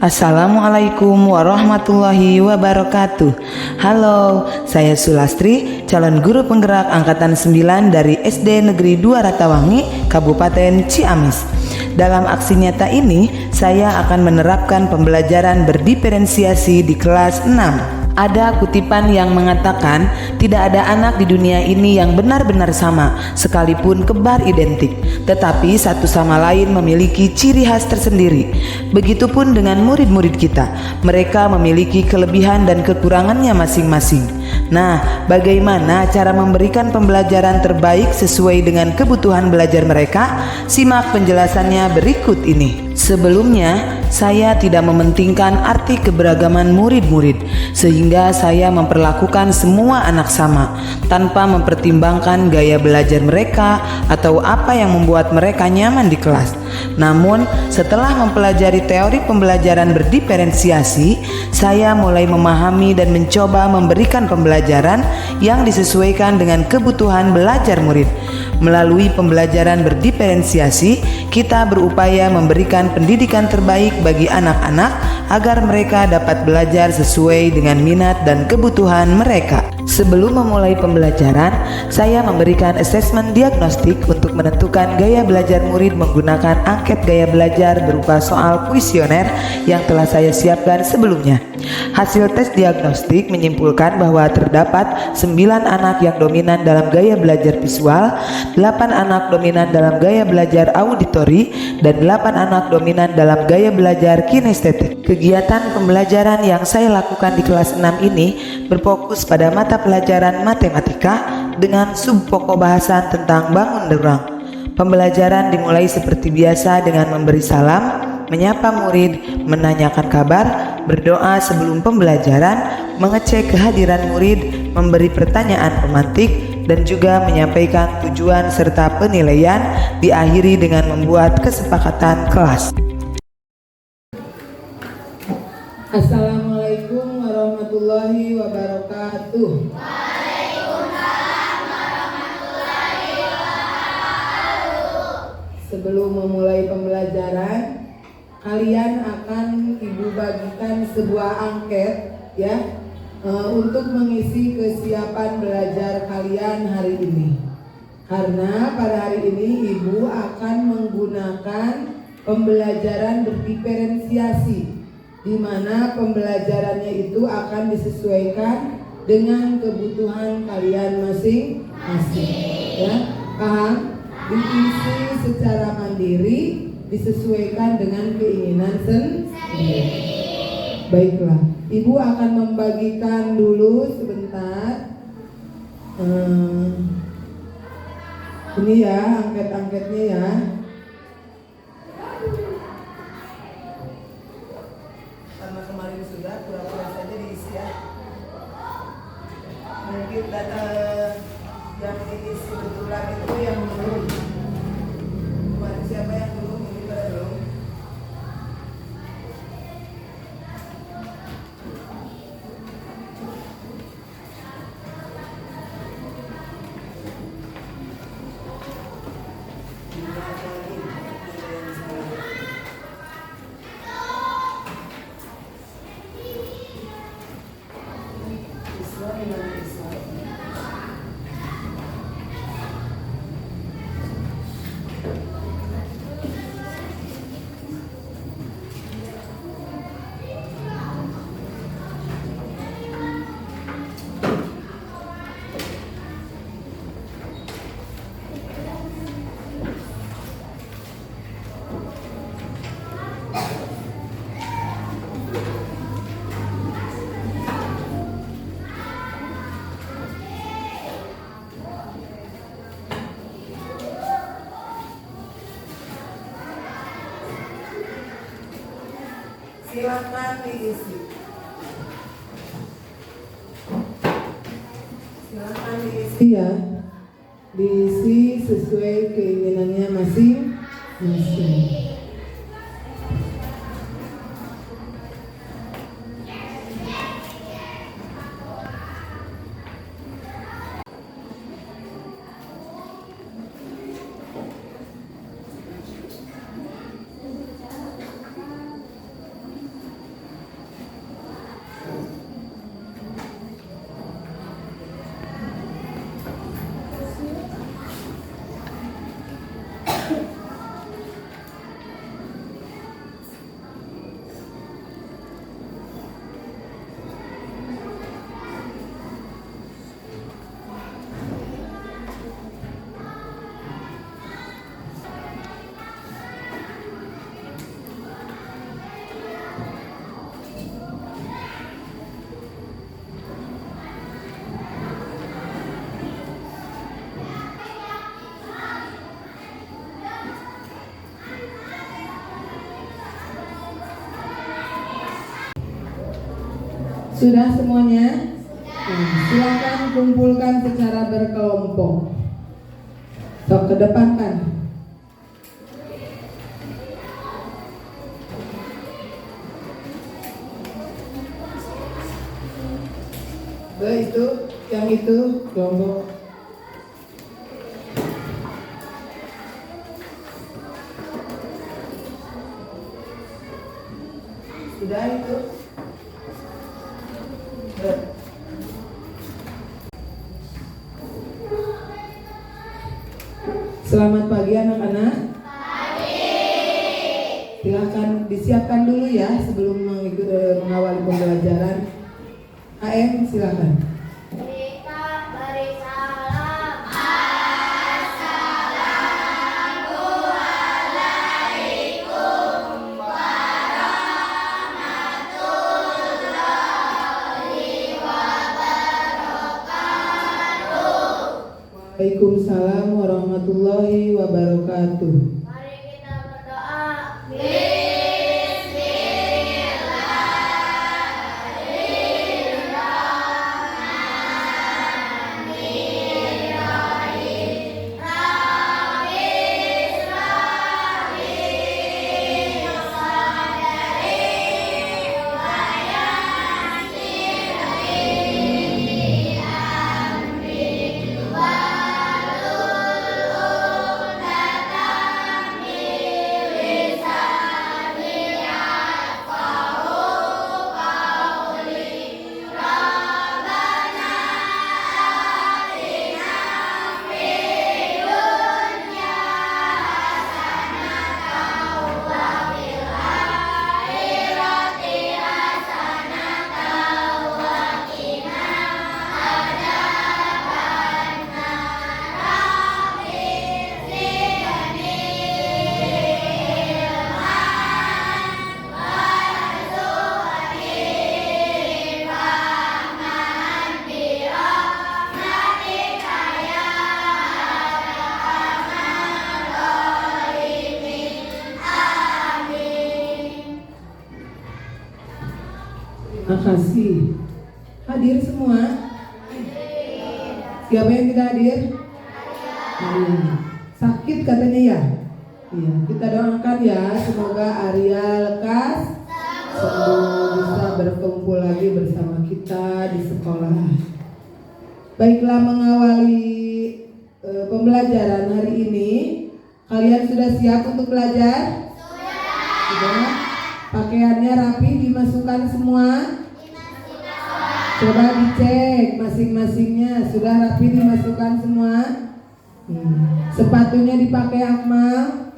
Assalamualaikum warahmatullahi wabarakatuh. Halo, saya Sulastri, calon guru penggerak angkatan 9 dari SD Negeri 2 Ratawangi, Kabupaten Ciamis. Dalam aksi nyata ini, saya akan menerapkan pembelajaran berdiferensiasi di kelas 6. Ada kutipan yang mengatakan, tidak ada anak di dunia ini yang benar-benar sama, sekalipun kembar identik, tetapi satu sama lain memiliki ciri khas tersendiri. Begitupun dengan murid-murid kita, mereka memiliki kelebihan dan kekurangannya masing-masing. Nah, bagaimana cara memberikan pembelajaran terbaik sesuai dengan kebutuhan belajar mereka? Simak penjelasannya berikut ini. Sebelumnya, saya tidak mementingkan arti keberagaman murid-murid, sehingga saya memperlakukan semua anak sama, tanpa mempertimbangkan gaya belajar mereka atau apa yang membuat mereka nyaman di kelas. Namun, setelah mempelajari teori pembelajaran berdiferensiasi, saya mulai memahami dan mencoba memberikan pembelajaran yang disesuaikan dengan kebutuhan belajar murid. Melalui pembelajaran berdiferensiasi, kita berupaya memberikan pendidikan terbaik bagi anak-anak agar mereka dapat belajar sesuai dengan minat dan kebutuhan mereka. Sebelum memulai pembelajaran, saya memberikan asesmen diagnostik untuk menentukan gaya belajar murid menggunakan angket gaya belajar berupa soal kuesioner yang telah saya siapkan sebelumnya. Hasil tes diagnostik menyimpulkan bahwa terdapat 9 anak yang dominan dalam gaya belajar visual, 8 anak dominan dalam gaya belajar auditori, dan 8 anak dominan dalam gaya belajar kinestetik. Kegiatan pembelajaran yang saya lakukan di kelas 6 ini berfokus pada mata pelajaran matematika dengan subpokok bahasan tentang bangun dorang. Pembelajaran dimulai seperti biasa dengan memberi salam, menyapa murid, menanyakan kabar, berdoa sebelum pembelajaran, mengecek kehadiran murid, memberi pertanyaan pemantik, dan juga menyampaikan tujuan serta penilaian, diakhiri dengan membuat kesepakatan kelas. Assalamualaikum warahmatullahi wabarakatuh. Waalaikumsalam warahmatullahi wabarakatuh. Sebelum memulai pembelajaran, kalian akan ibu bagikan sebuah angket ya untuk mengisi kesiapan belajar kalian hari ini. Karena pada hari ini ibu akan menggunakan pembelajaran berdiferensiasi, di mana pembelajarannya itu akan disesuaikan dengan kebutuhan kalian masing-masing. Ya, paham? Diisi secara mandiri, disesuaikan dengan keinginan sendiri. Baiklah, ibu akan membagikan dulu sebentar. Ini ya angket-angketnya ya. Karena kemarin sudah pura-pura saja diisi ya. Mungkin data yang diisi betulan itu yang belum. Kemarin siapa yang belum? Ini pada belum. Silakan diisi. Silakan diisi ya. Diisi sesuai keinginannya masing-masing. Sudah semuanya? Nah, silakan kumpulkan secara berkelompok. Sok ke depan kan. Itu, yang itu kelompok. Sudah itu. Selamat pagi anak-anak. Silakan disiapkan dulu ya sebelum mengawali pembelajaran. AM silakan. Kita beri salam. Waalaikumsalam warahmatullahi wabarakatuh. Mari kita berdoa. Makasih. Hadir semua? Siapa yang tidak hadir? Sakit katanya ya? Iya, kita doakan ya semoga Arya lekas sembuh bisa berkumpul lagi bersama kita di sekolah. Baiklah, mengawali pembelajaran hari ini, kalian sudah siap untuk belajar? Sudah. Pakaiannya rapi dimasukkan semua? Coba dicek masing-masingnya sudah rapi dimasukkan semua. Sepatunya dipakai Akmal,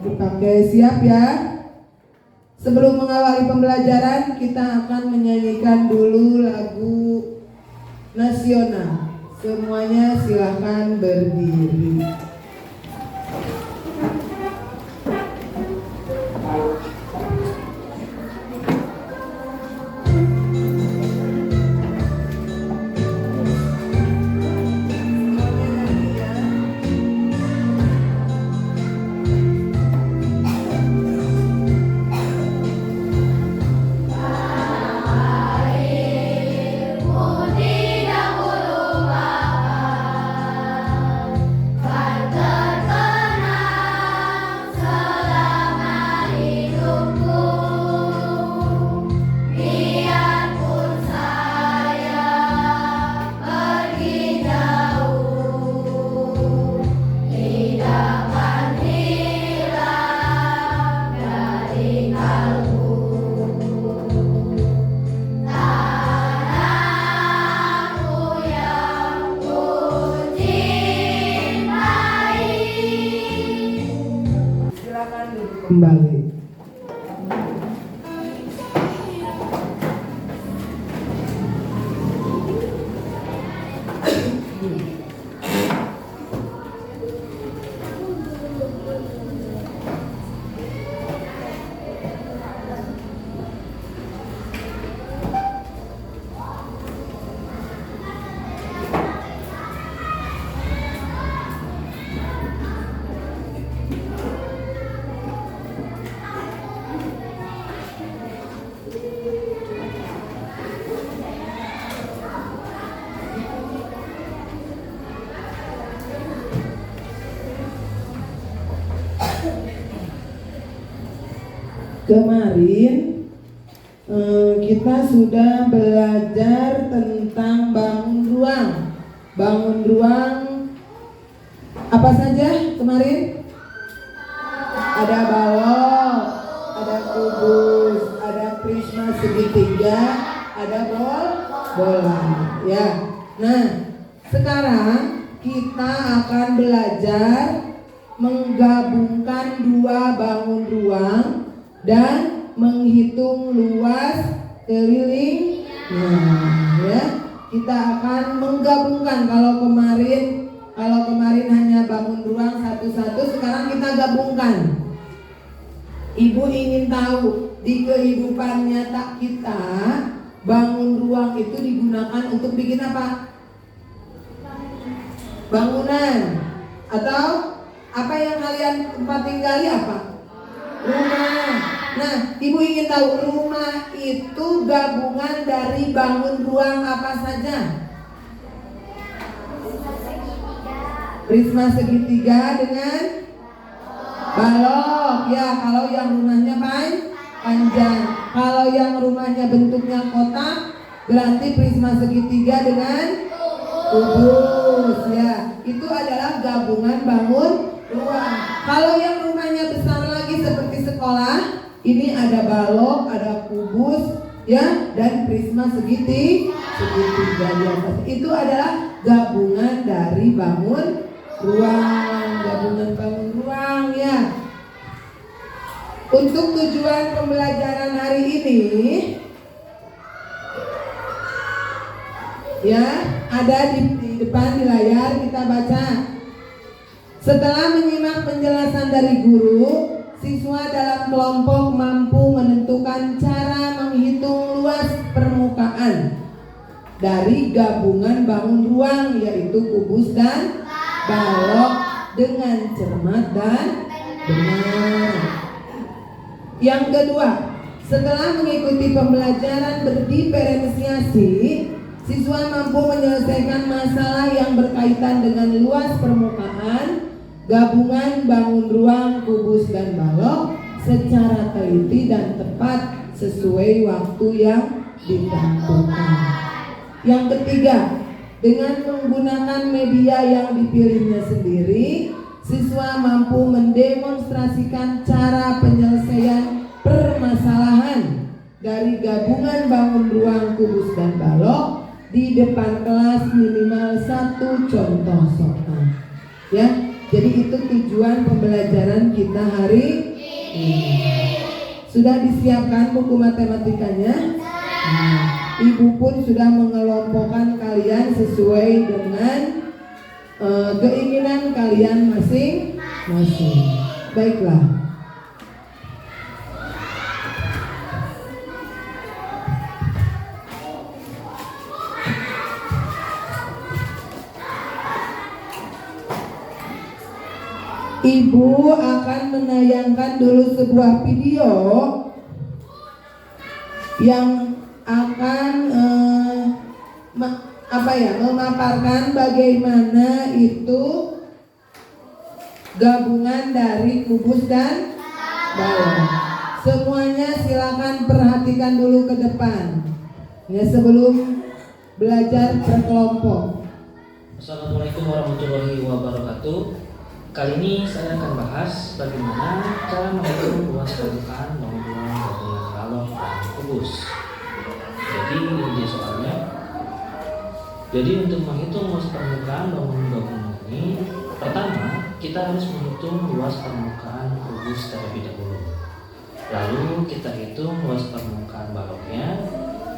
dipakai, siap ya. Sebelum mengawali pembelajaran kita akan menyanyikan dulu lagu nasional. Semuanya silahkan berdiri. Tidak berubah. Kemarin kita sudah belajar tentang bangun ruang. Bangun ruang apa saja kemarin? Ada balok, ada kubus, ada prisma segitiga, ada bola, ya. Nah, sekarang kita akan belajar menggabungkan dua bangun ruang dan menghitung luas keliling. Nah, ya, kita akan menggabungkan. Kalau kemarin hanya bangun ruang satu-satu, sekarang kita gabungkan. Ibu ingin tahu di kehidupan nyata kita bangun ruang itu digunakan untuk bikin apa? Bangunan atau apa yang kalian tempat tinggali apa? Rumah. Nah, ibu ingin tahu rumah itu gabungan dari bangun ruang apa saja? Prisma segitiga dengan balok. Ya, kalau yang rumahnya panjang. Kalau yang rumahnya bentuknya kotak, berarti prisma segitiga dengan kubus. Ya, itu adalah gabungan bangun ruang. Kalau yang rumahnya besar lagi seperti sekolah, ini ada balok, ada kubus, ya, dan prisma segitiga di atas. Itu adalah gabungan dari bangun ruang, gabungan bangun ruang, ya. Untuk tujuan pembelajaran hari ini, ya, ada di depan di layar, kita baca. Setelah menyimak penjelasan dari guru, siswa dalam kelompok mampu menentukan cara menghitung luas permukaan dari gabungan bangun ruang, yaitu kubus dan balok, dengan cermat dan benar. Yang kedua, setelah mengikuti pembelajaran berdiferensiasi, siswa mampu menyelesaikan masalah yang berkaitan dengan luas permukaan gabungan bangun ruang, kubus dan balok secara teliti dan tepat sesuai waktu yang ditentukan. Yang ketiga, dengan menggunakan media yang dipilihnya sendiri, siswa mampu mendemonstrasikan cara penyelesaian permasalahan dari gabungan bangun ruang, kubus dan balok di depan kelas minimal 1 contoh soal. Ya, jadi itu tujuan pembelajaran kita hari ini. Sudah disiapkan buku matematikanya? Nah, ibu pun sudah mengelompokkan kalian sesuai dengan keinginan kalian masing-masing. Baiklah. Ibu akan menayangkan dulu sebuah video yang akan memaparkan bagaimana itu gabungan dari kubus dan balok. Semuanya silakan perhatikan dulu ke depan, ya, sebelum belajar berkelompok. Assalamualaikum warahmatullahi wabarakatuh. Kali ini saya akan bahas bagaimana cara menghitung luas permukaan bangun ruang gabungan balok dan kubus. Jadi ini soalnya. Jadi untuk menghitung luas permukaan bangunan ini, pertama kita harus menghitung luas permukaan kubus terlebih dahulu. Lalu kita hitung luas permukaan baloknya.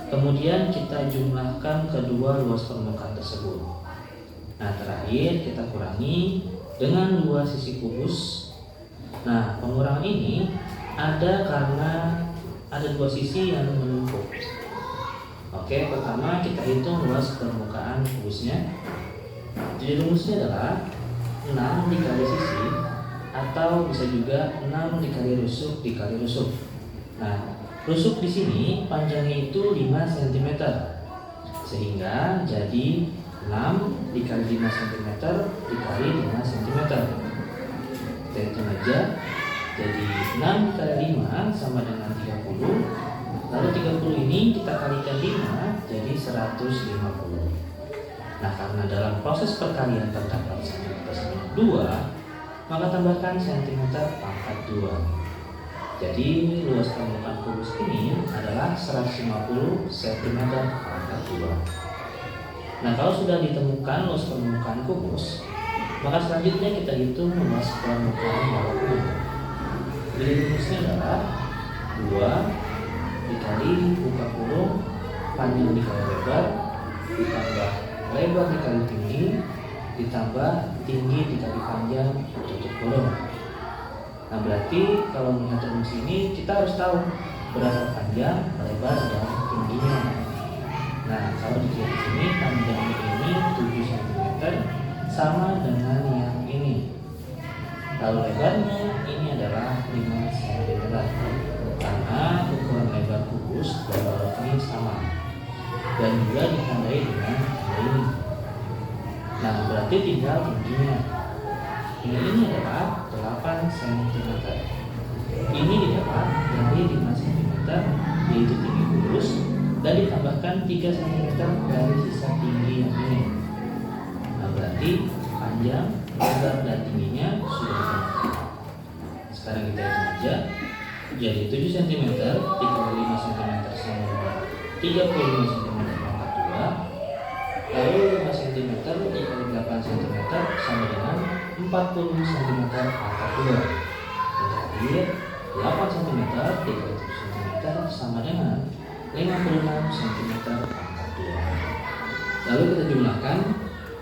Kemudian kita jumlahkan kedua luas permukaan tersebut. Nah, terakhir kita kurangi dengan luas sisi kubus. Nah, pengurangan ini ada karena ada dua sisi yang menumpuk. Oke, pertama kita hitung luas permukaan kubusnya. Jadi rumusnya adalah 6 dikali sisi, atau bisa juga 6 dikali rusuk dikali rusuk. Nah, rusuk di sini panjangnya itu 5 cm, sehingga jadi 6 dikali 5 cm dikali 5 cm. Kita hitung aja. Jadi 6 kali 5 sama dengan 30. Lalu 30 ini kita kalikan 5 jadi 150. Nah, karena dalam proses perkalian terdapat cm sebanyak 2, maka tambahkan cm pangkat 2. Jadi luas permukaan kubus ini adalah 150 cm pangkat 2. Nah, kalau sudah ditemukan luas permukaan kubus, maka selanjutnya kita hitung luas permukaan baloknya. Jadi rumusnya adalah 2 dikali buka kurung panjang dikali lebar ditambah lebar dikali tinggi ditambah tinggi dikali panjang tutup kurung. Nah, berarti kalau melihat rumus ini kita harus tahu berapa panjang, lebar, dan tingginya. Nah, kalau dilihat di sini panjangnya ini 7 cm sama dengan yang ini. Lalu lebarnya ini adalah 5 cm karena ukuran lebar kubus dan balok ini sama dan juga ditandai dengan ini. Nah, berarti tinggal tingginya. Ini adalah 8 cm. Ini didapat dari 5 cm yaitu tinggi kubus dan ditambahkan 3 cm dari sisa tinggi yang ini. Nah, berarti panjang, lebar, dan tingginya sudah ditentukan. Sekarang kita hitung aja. Jadi 7 cm dikali 5 cm sama dengan 35 cm pangkat 2. Lalu 5 cm dikali 8 cm sama dengan 40 cm pangkat 2. Dan terakhir 8 cm dikali 7 cm sama dengan 56 cm pangkat 2. Lalu kita jumlahkan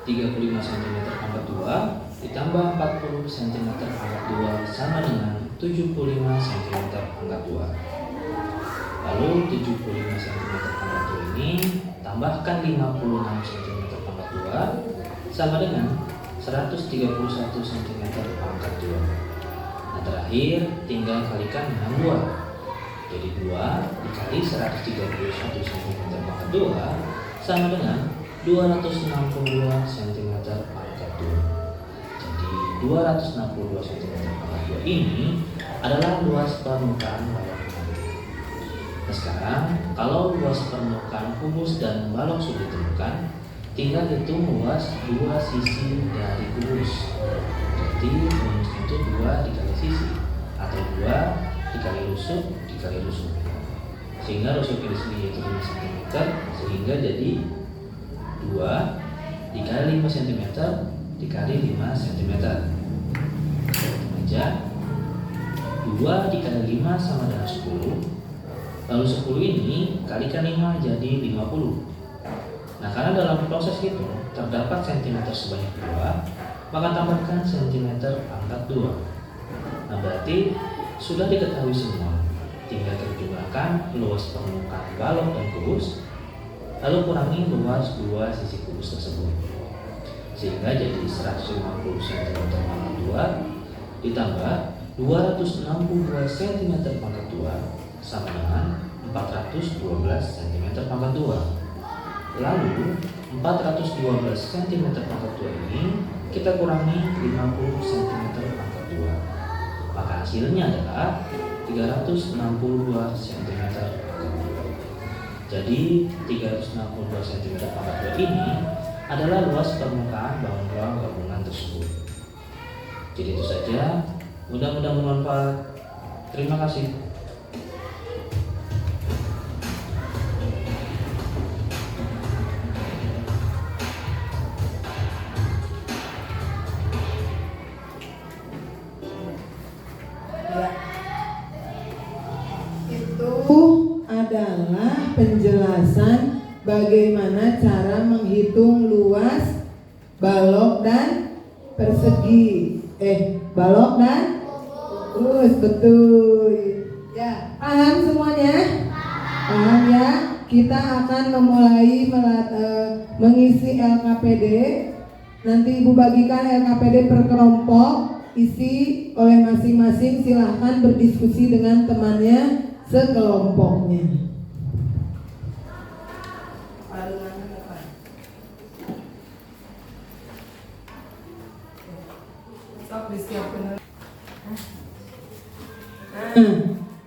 35 cm pangkat 2 ditambah 40 cm pangkat 2 sama dengan 75 cm pangkat 2. Lalu 75 cm pangkat 2 ini tambahkan 56 cm pangkat 2 sama dengan 131 cm pangkat 2. Nah, terakhir tinggal kalikan dengan 2. Jadi 2 dikali 131 cm pangkat 2 sama dengan 262 cm pangkat 2. Jadi 262 cm pangkat 2 ini adalah luas permukaan balok. Nah, sekarang kalau luas permukaan kubus dan balok sudah ditemukan, tinggal hitung luas dua sisi dari kubus. Jadi rumus itu 2 dikali sisi atau 2 dikali rusuk dikali rusuk. Sehingga rusuknya di sini yaitu 5 cm, sehingga jadi 2 dikali 5 cm dikali 5 cm. Hitung aja. 2 dikali 5 sama dengan 10. Lalu 10 ini kalikan 5 jadi 50. Nah, karena dalam proses itu terdapat cm sebanyak 2, maka tambahkan cm pangkat 2. Nah, berarti sudah diketahui semua. Tinggal kita jumlahkan luas permukaan balok dan kubus, lalu kurangi luas dua sisi kubus tersebut. Sehingga jadi 150 cm pangkat 2 ditambah 262 cm pangkat 2 sama dengan 412 cm pangkat 2. Lalu 412 cm pangkat 2 ini kita kurangi 50 cm pangkat 2. Maka hasilnya adalah 362 cm pangkat 2. Jadi 362 cm pangkat 2 ini adalah luas permukaan bangun ruang gabungan tersebut. Jadi itu saja, mudah-mudahan bermanfaat. Terima kasih. Itu adalah penjelasan bagaimana cara menghitung luas balok dan persegi. Balok dan kubus, betul. Ya, paham semuanya? Paham ya? Kita akan memulai mengisi LKPD. Nanti Ibu bagikan LKPD per kelompok, isi oleh masing-masing. Silahkan berdiskusi dengan temannya sekelompoknya. Stop disiapkan.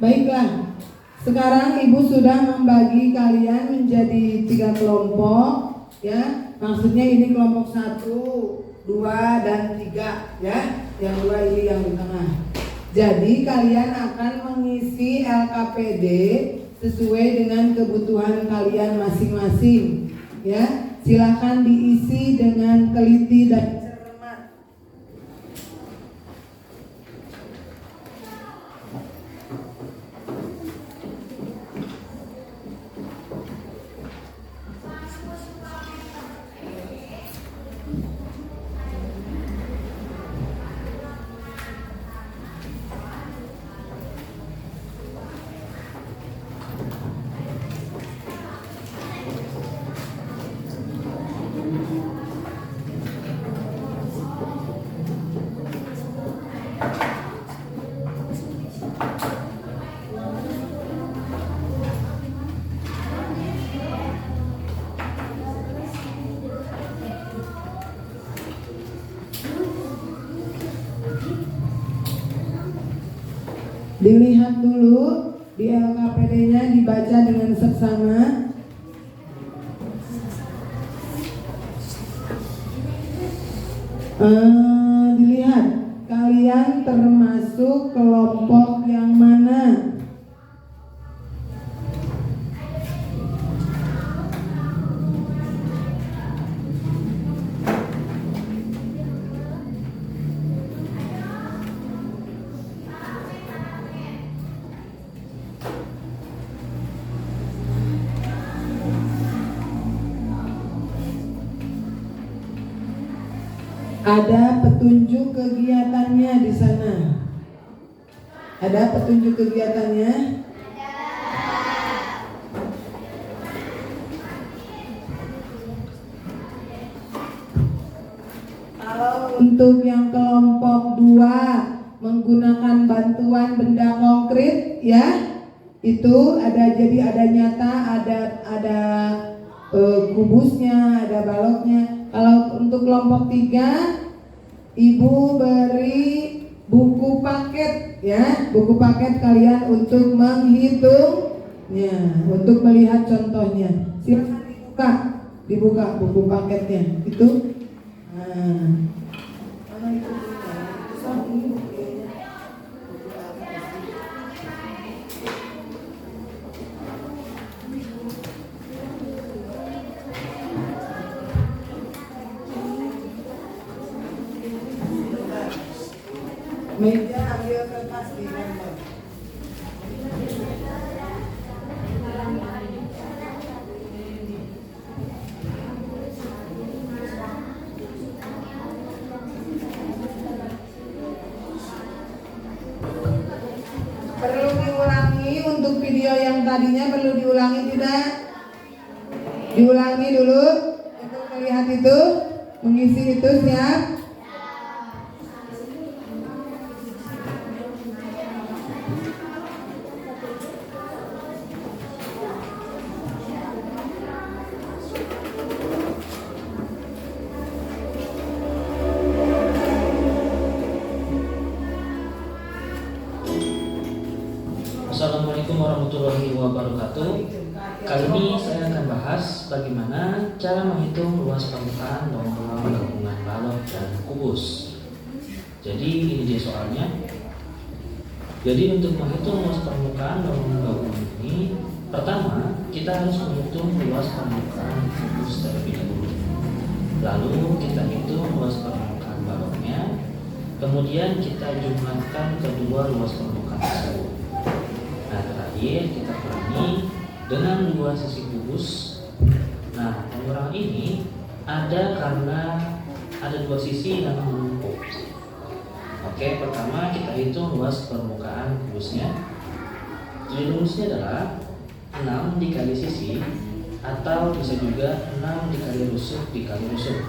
Baiklah. Sekarang Ibu sudah membagi kalian menjadi 3 kelompok, ya. Maksudnya ini kelompok 1, 2, dan 3, ya. Yang 2 ini yang di tengah. Jadi kalian akan mengisi LKPD sesuai dengan kebutuhan kalian masing-masing, ya. Silakan diisi dengan teliti dan cermat. Dilihat dulu di LKPD-nya, dibaca dengan seksama. Dilihat kalian termasuk kelompok yang mana? Ada petunjuk kegiatannya di sana. Ada petunjuk kegiatannya? Kalau untuk yang kelompok 2 menggunakan bantuan benda konkret, ya, itu ada nyata, ada kubusnya, ada baloknya. Kalau untuk kelompok 3, Ibu beri buku paket, ya, buku paket kalian untuk menghitungnya, untuk melihat contohnya. Silakan dibuka buku paketnya. Itu. Mana itu? Meja, ambil kertas di gambar. Perlu diulangi untuk video yang tadinya, perlu diulangi tidak? Diulangi dulu untuk melihat itu, mengisi itu, siap? Assalamualaikum warahmatullahi wabarakatuh. Kali ini saya akan bahas bagaimana cara menghitung luas permukaan ruang-ruang gabungan balok dan kubus. Jadi ini dia soalnya. Jadi untuk menghitung luas permukaan ruang gabungan ini, pertama kita harus menghitung luas permukaan kubus terlebih dahulu. Lalu kita hitung luas permukaan baloknya. Kemudian kita jumlahkan kedua luas permukaan tersebut. Nah, terakhir kita kurangi dengan dua sisi kubus. Nah, pengurangan ini ada karena ada dua sisi yang menumpuk. Oke, pertama kita hitung luas permukaan kubusnya. Jadi rumusnya adalah 6 dikali sisi, atau bisa juga 6 dikali rusuk dikali rusuk.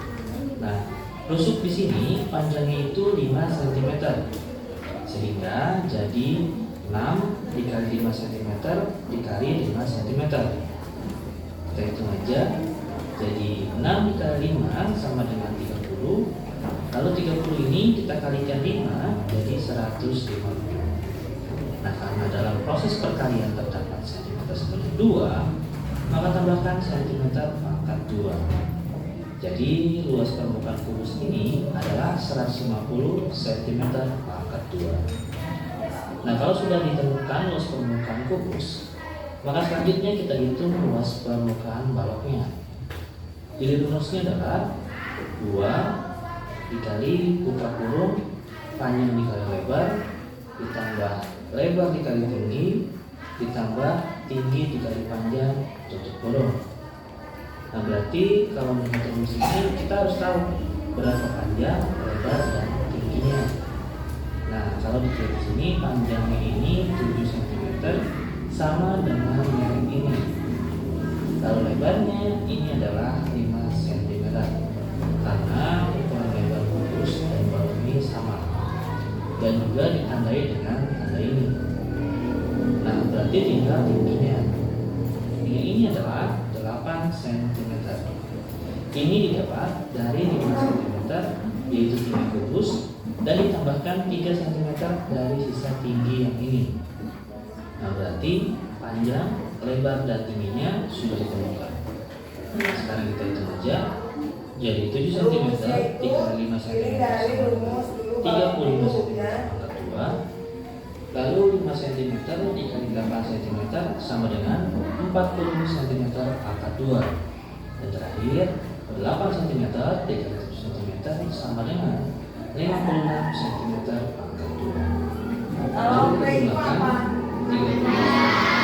Nah, rusuk di sini panjangnya itu 5 cm, sehingga jadi 6 dikali 5 cm dikali 5 cm. Kita hitung aja. Jadi 6 dikali 5 sama dengan 30. Lalu 30 ini kita kalikan 5 jadi 150. Nah, karena dalam proses perkalian terdapat sentimeter sebanyak 2, maka tambahkan sentimeter pangkat 2. Jadi luas permukaan kubus ini adalah 150 cm pangkat 2. Nah, kalau sudah ditemukan luas permukaan kubus, maka selanjutnya kita hitung luas permukaan baloknya. Jadi rumusnya adalah 2 dikali buka kurung panjang dikali lebar ditambah lebar dikali tinggi ditambah tinggi dikali panjang tutup kurung. Nah, berarti kalau menghitung rumus ini kita harus tahu berapa panjang, lebar, dan tingginya. Nah, kalau dilihat di sini panjangnya ini 7 cm sama dengan yang ini. Lalu lebarnya ini adalah 5 cm karena ukuran lebar kubus dan balok ini sama dan juga ditandai dengan tanda ini. Nah, berarti tinggal tingginya. Tinggi ini adalah 8 cm. Ini didapat dari 5 cm yaitu tinggi kubus dan ditambahkan 3 cm dari sisa tinggi yang ini. Nah, berarti panjang, lebar, dan tingginya sudah ditemukan. Nah, sekarang kita hitung aja. Jadi 7 cm dikali 5 cm sama 35 cm pangkat 2. Lalu 5 cm dikali 8 cm sama dengan 40 cm pangkat 2. Dan terakhir 8 cm dikali 7 cm sama dengan 56 cm pangkat 2. Lalu digunakan 30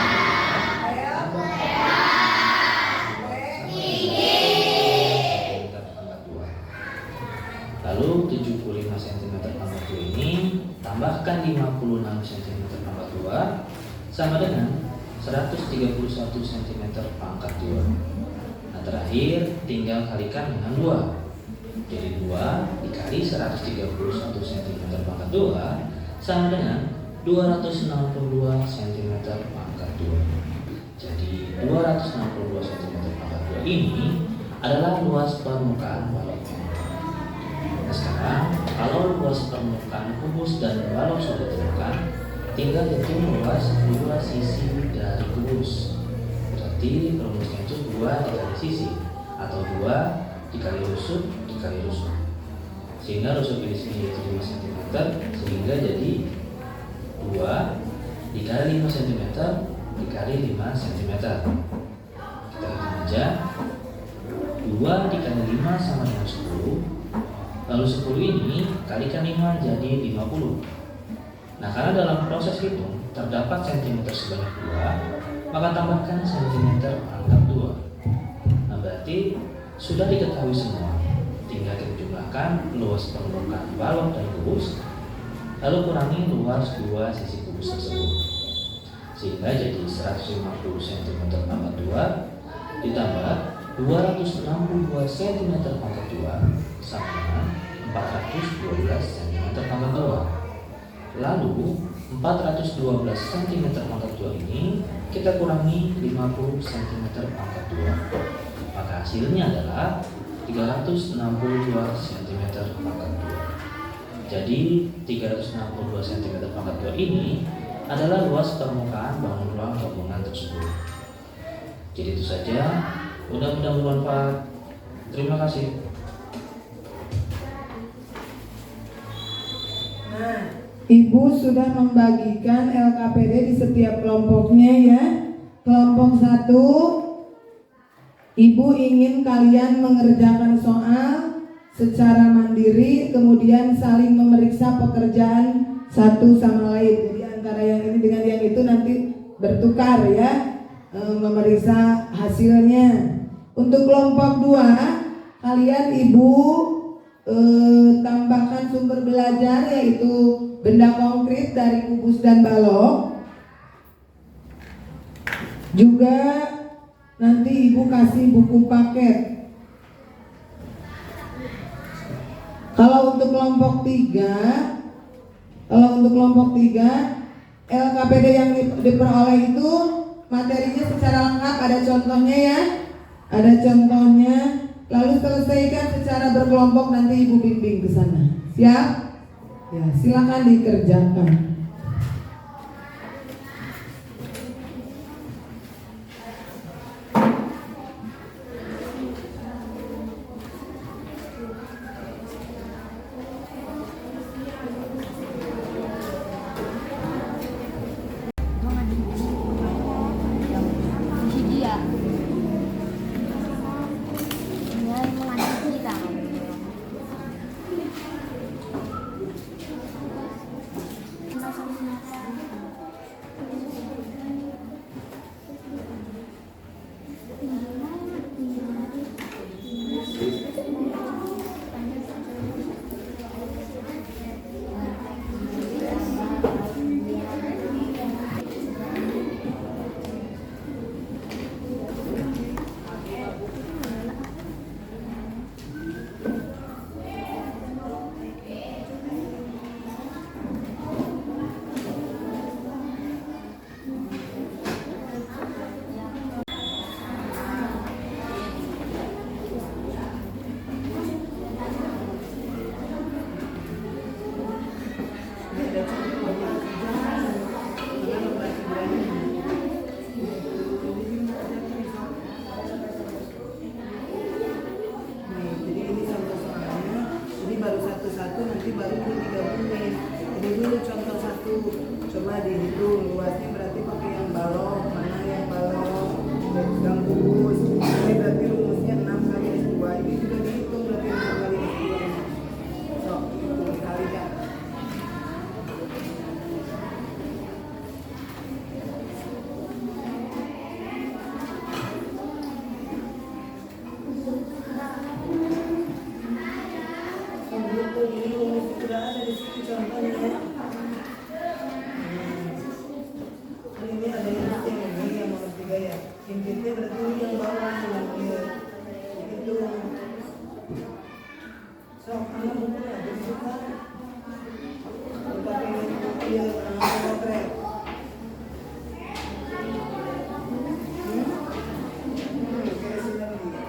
Lalu 75 cm pangkat 2 ini tambahkan 56 cm pangkat 2 sama dengan 131 cm pangkat 2. Nah, terakhir tinggal kalikan dengan 2. Jadi 2 dikali 131 cm pangkat 2 sama dengan 262 cm pangkat 2. Jadi 262 cm pangkat 2 ini adalah luas permukaan baloknya. Nah, sekarang kalau luas permukaan kubus dan balok sudah ditemukan, tinggal hitung luas dua sisi dari kubus. Berarti rumusnya itu 2 dikali sisi atau 2 dikali rusuk dikali rusuk. Sehingga rusuk di sini yaitu 5 cm sehingga jadi 2 dikali 5 cm dikali 5 cm. Kita hitung aja. 2 dikali 5 sama dengan 10. Lalu 10 ini kalikan 5 jadi 50. Nah, karena dalam proses hitung terdapat cm sebanyak 2, maka tambahkan cm pangkat 2. Nah, berarti sudah diketahui semua. Tinggal kita jumlahkan luas permukaan balok dan kubus, lalu kurangi luas dua sisi kubus tersebut. Sehingga jadi 150 cm pangkat 2 ditambah 262 cm pangkat 2 sama dengan 412 cm pangkat 2. Lalu 412 cm pangkat 2 ini kita kurangi 50 cm pangkat 2. Maka hasilnya adalah 362 cm pangkat 2. Jadi 362 cm pangkat 2 ini adalah luas permukaan bangun ruang gabungan tersebut. Jadi itu saja. Mudah-mudahan bermanfaat. Terima kasih. Nah, Ibu sudah membagikan LKPD di setiap kelompoknya ya. Kelompok 1, Ibu ingin kalian mengerjakan soal secara mandiri, kemudian saling memeriksa pekerjaan satu sama lain. Jadi antara yang ini dengan yang itu nanti bertukar ya, memeriksa hasilnya. Untuk kelompok 2, kalian Ibu tambahkan sumber belajar yaitu benda konkret dari kubus dan balok. Juga nanti Ibu kasih buku paket. Kalau untuk kelompok 3, LKPD yang diperoleh itu materinya secara lengkap, ada contohnya ya. Ada contohnya. Lalu selesaikan secara berkelompok, nanti Ibu bimbing ke sana. Siap? Ya, silakan dikerjakan. Kita berdiri yang bawah dengan dia. Itu. So, kalau bukunya bersuka. Pakai dia potret. Kayak sudah begini.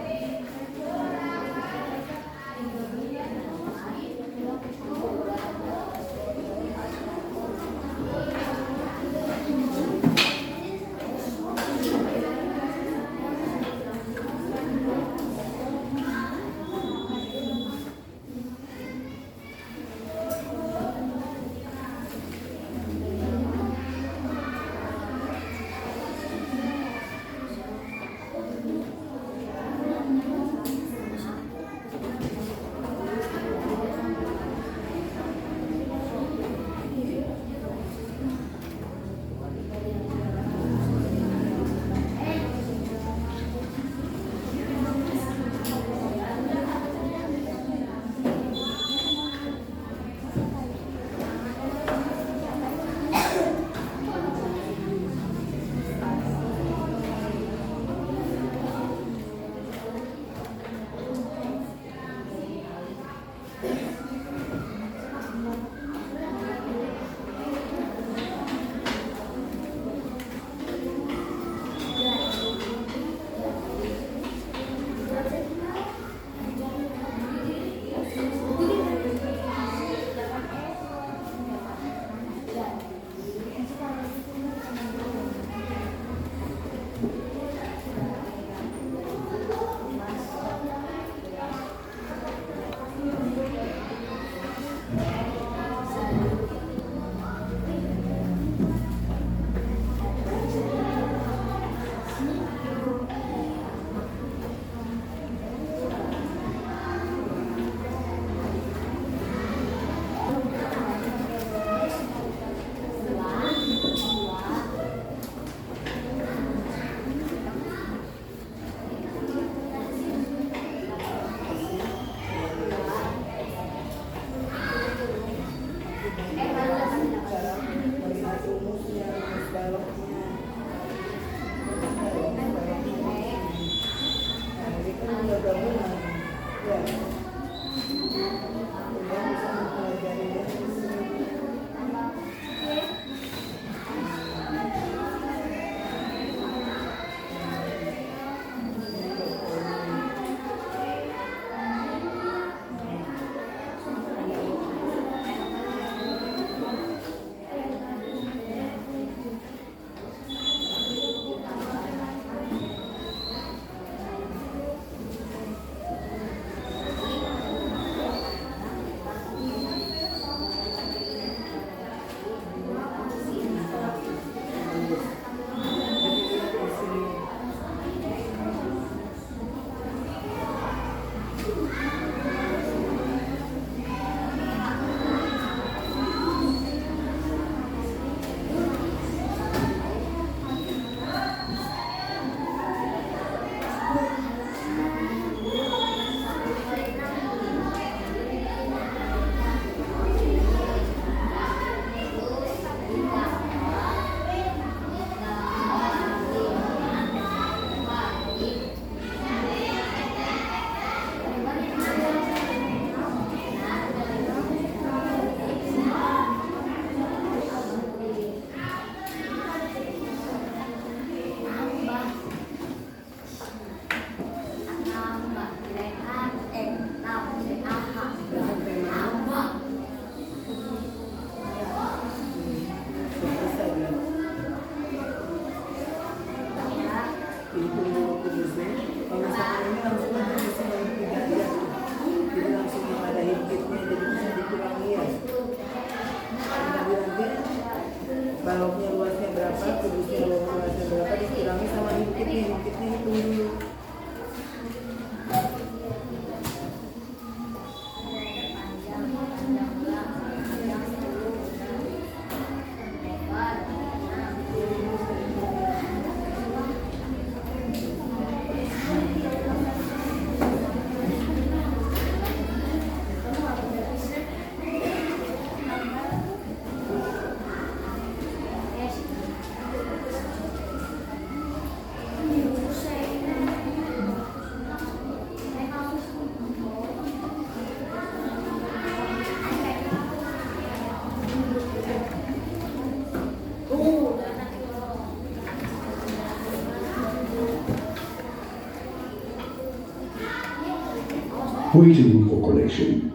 waiting for collection.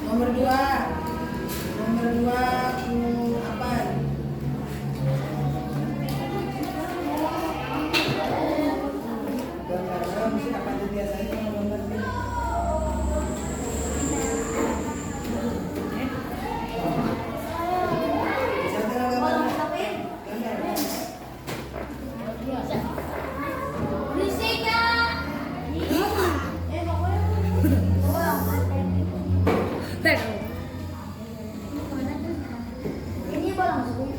Nomor dua apa? Gambar mesti apa tuh biasanya kalau gambar ini? Bisa tengok gambarnya? Gambar. Berisik ya. Ini bola masuk.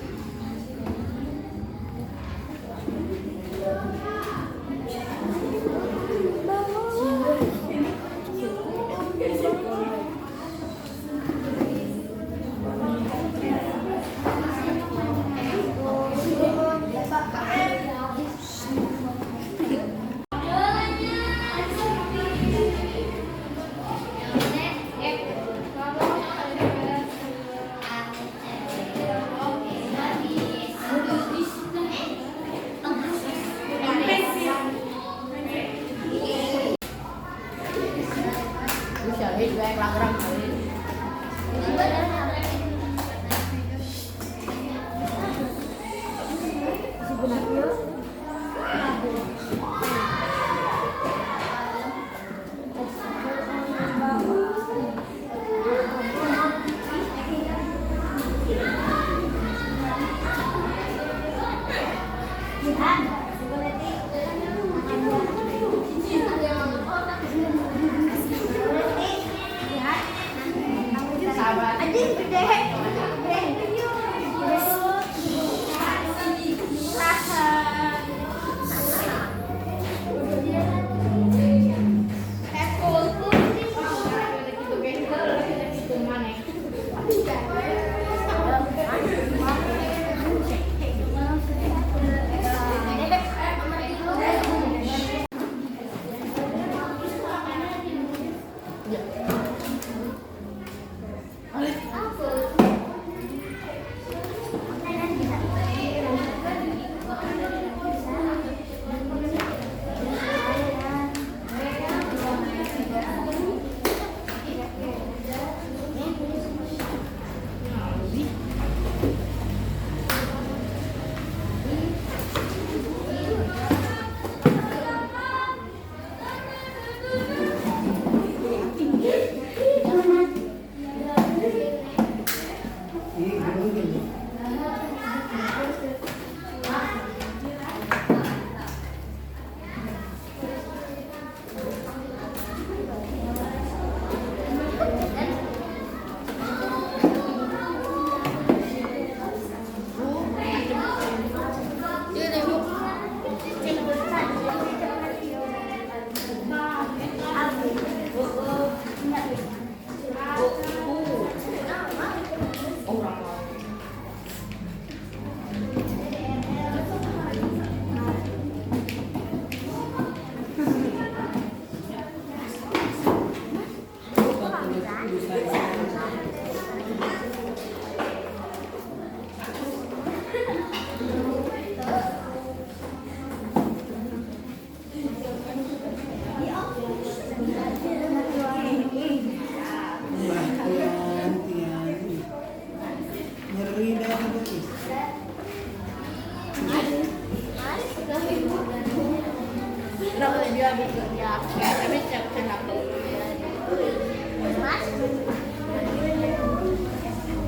Anjing.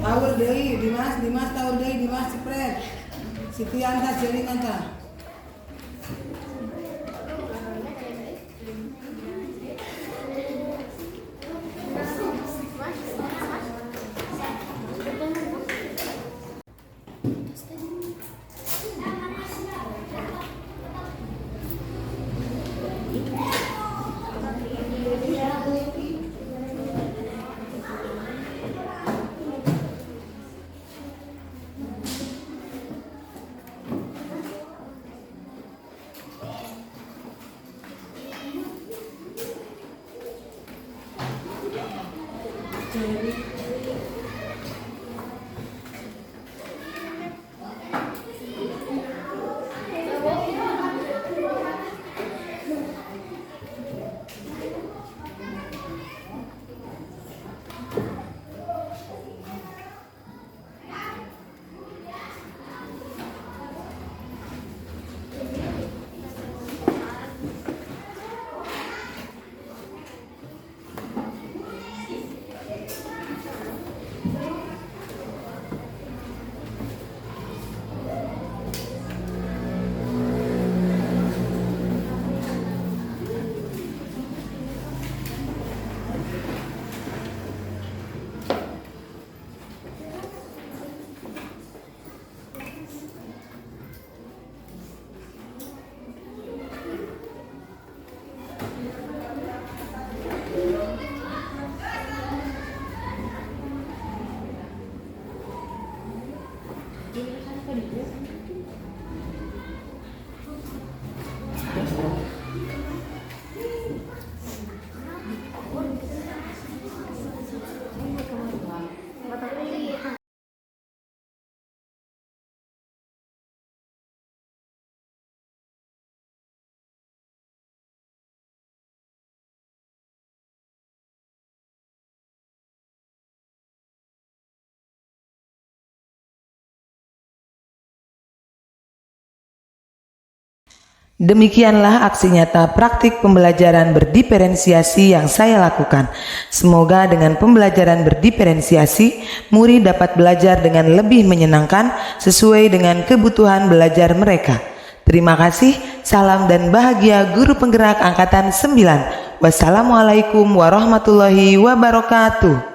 Taur deui Dimas taur deui Dimas cepret. Sitianta jaringan tah. Demikianlah aksi nyata praktik pembelajaran berdiferensiasi yang saya lakukan. Semoga dengan pembelajaran berdiferensiasi, murid dapat belajar dengan lebih menyenangkan sesuai dengan kebutuhan belajar mereka. Terima kasih, salam dan bahagia Guru Penggerak Angkatan 9. Wassalamualaikum warahmatullahi wabarakatuh.